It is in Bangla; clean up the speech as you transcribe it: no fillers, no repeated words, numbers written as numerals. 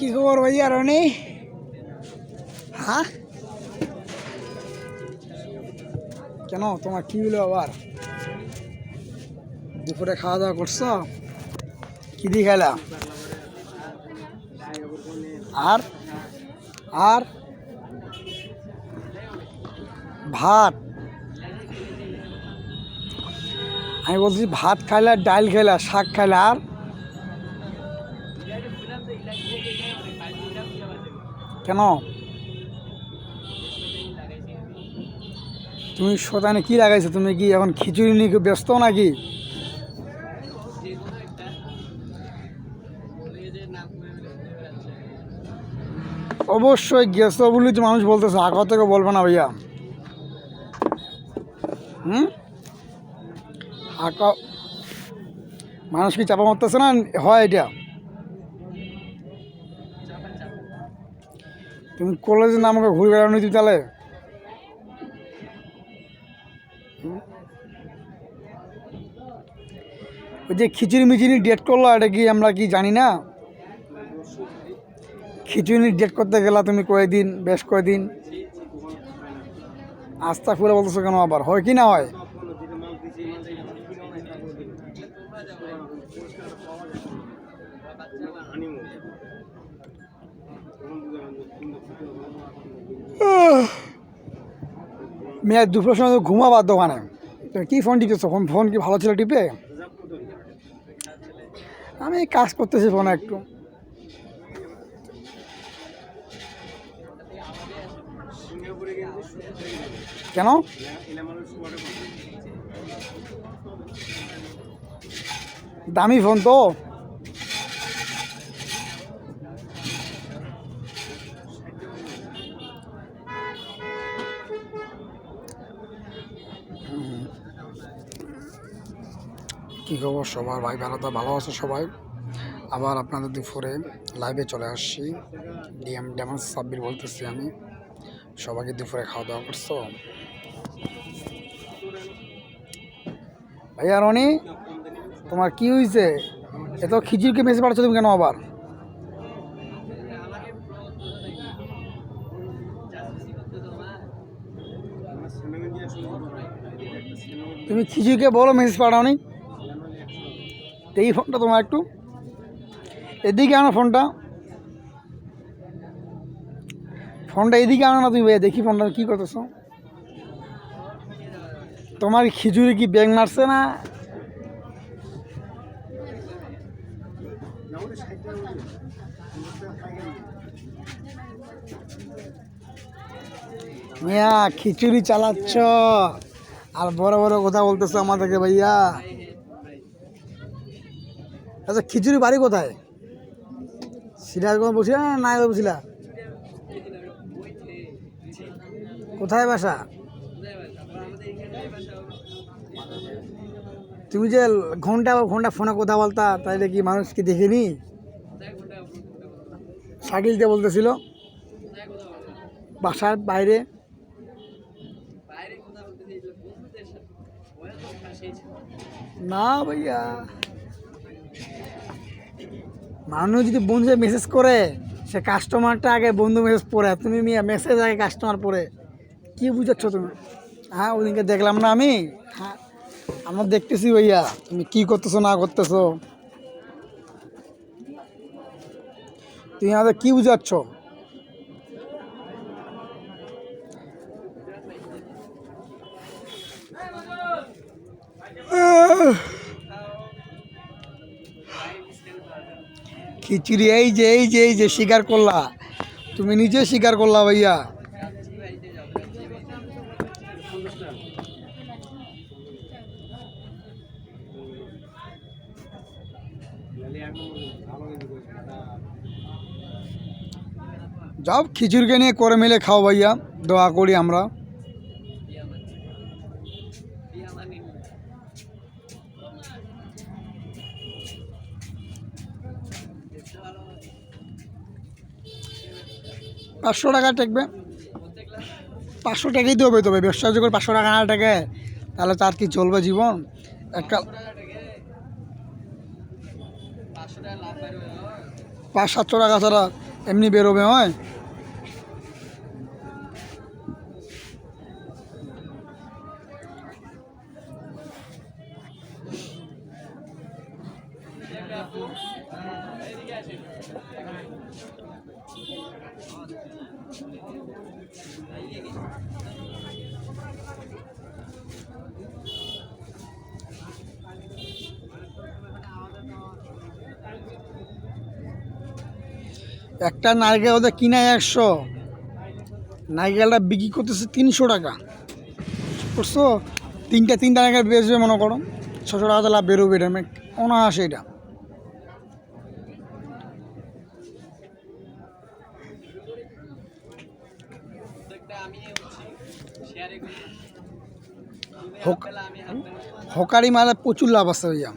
কি খবর ভাইয়া রনি? হ্যাঁ, কেন তোমার কি হলো আবার? দুপুরে খাওয়া দাওয়া করছো? কি দিয়ে খাইলা? আর আর ভাত? আমি বলছি ভাত খাইলা, ডাল খাইলা, শাক খাইলা, আর কেন? তুমি শতানে কি লাগাইছো? তুমি কি এখন খিচুড়ি নিয়ে ব্যস্ত নাকি? অবশ্যই গেছো বলেই তো মানুষ বলতেছে, আগা থেকে বলবে না ভাইয়া। আঁকা মানুষ কি চাপা মারতেছে না? হয় এটা। তুমি কলেজে না আমাকে ঘুরে বেড়ানো দিই তাহলে? ওই যে খিচুড়ি মিচুড়ি ডেট করলো, এটা কি আমরা কি জানি না? খিচুড়ি ডেট করতে গেলা তুমি কয়েকদিন, বেশ কয়েকদিন, আস্তা ফুলে বলতেছো কেন আবার? হয় কি না হয়? মেয়ে দুপুরের সময় ঘুমাবার দোকানে তুমি কি ফোন টিপেছো? ফোন কি ভালো ছিল টিপে? আমি কাজ করতেছি ফোনে একটু। কেন? দামি ফোন তো। কী খবর সবার ভাই? ভালো আছে সবাই? আবার আপনাদের দুপুরে লাইভে চলে আসছি। ড্যামেজ সাব্বির বলতেছি আমি। সবাইকে দুপুরে খাওয়া দাওয়া করছো? ভাইয়া রনি, তোমার কি হয়েছে? এত খিচুড়িকে মেসে পাঠাচ্ছ তুমি কেন আবার? তুমি খিচুড়িকে বলো মেসেজ পাঠাওনি। এই ফোনটা তোমার একটু এদিকে আনো, ফোনটা এদিকে আনো না তুমি ভাইয়া, দেখি ফোনটা কী করতেছো। তোমার খিচুড়ি কি ব্যাগ মারছে না? মিয়া খিচুড়ি চালাচ্ছ আর বড় বড় কথা বলতেছো আমাদেরকে ভাইয়া। আচ্ছা খিচুড়ি বাড়ি কোথায়? সিরাজগঞ্জ বলছিলা না নাইবা বলছিলা? কোথায় বাসা? তুমি যে ঘন্টা ফোনে কথা বলতা, তাইলে কি মানুষ কি দেখেনি? শাকিল যে বলতেছিল বাসার বাইরে। না ভাইয়া, মানুষ যদি বন্ধু মেসেজ করে, সে কাস্টমারটা আগে বন্ধু মেসেজ পড়ে, তুমি মিয়া মেসেজ আগে কাস্টমার পড়ে। কি বুঝাচ্ছ তুমি? হ্যাঁ ওদিনকে দেখলাম না আমি। হ্যাঁ আমরা দেখতেছি ভাইয়া, তুমি কি করতেছো না করতেছো। তুমি আমাদের কি বুঝাচ্ছ? খিচুড়ি এই যে স্বীকার করলা, তুমি নিজে স্বীকার করলা ভাইয়া। যাও খিচুড়িকে নিয়ে করে মিলে খাও ভাইয়া, দোয়া করি আমরা। ৳500 টেকবে, 500 টাকাই তো হবে। তবে ব্যবসা যখন 500 টাকা না টাকা, তাহলে তার কি চলবে জীবন? একটা 500-700 টাকা ছাড়া এমনি বেরোবে হয়? একটা নারকেল ওদের কিনা 100, নারকেলটা বিক্রি করতেছে 300 টাকা। বুঝছো? তিনটা নারকেল বেচবে মনে করো, 600 টাকা লাভ বেরোবে, এটা অনায়াসে এটা। হকারি মালে প্রচুর লাভ আছে ভাইয়া।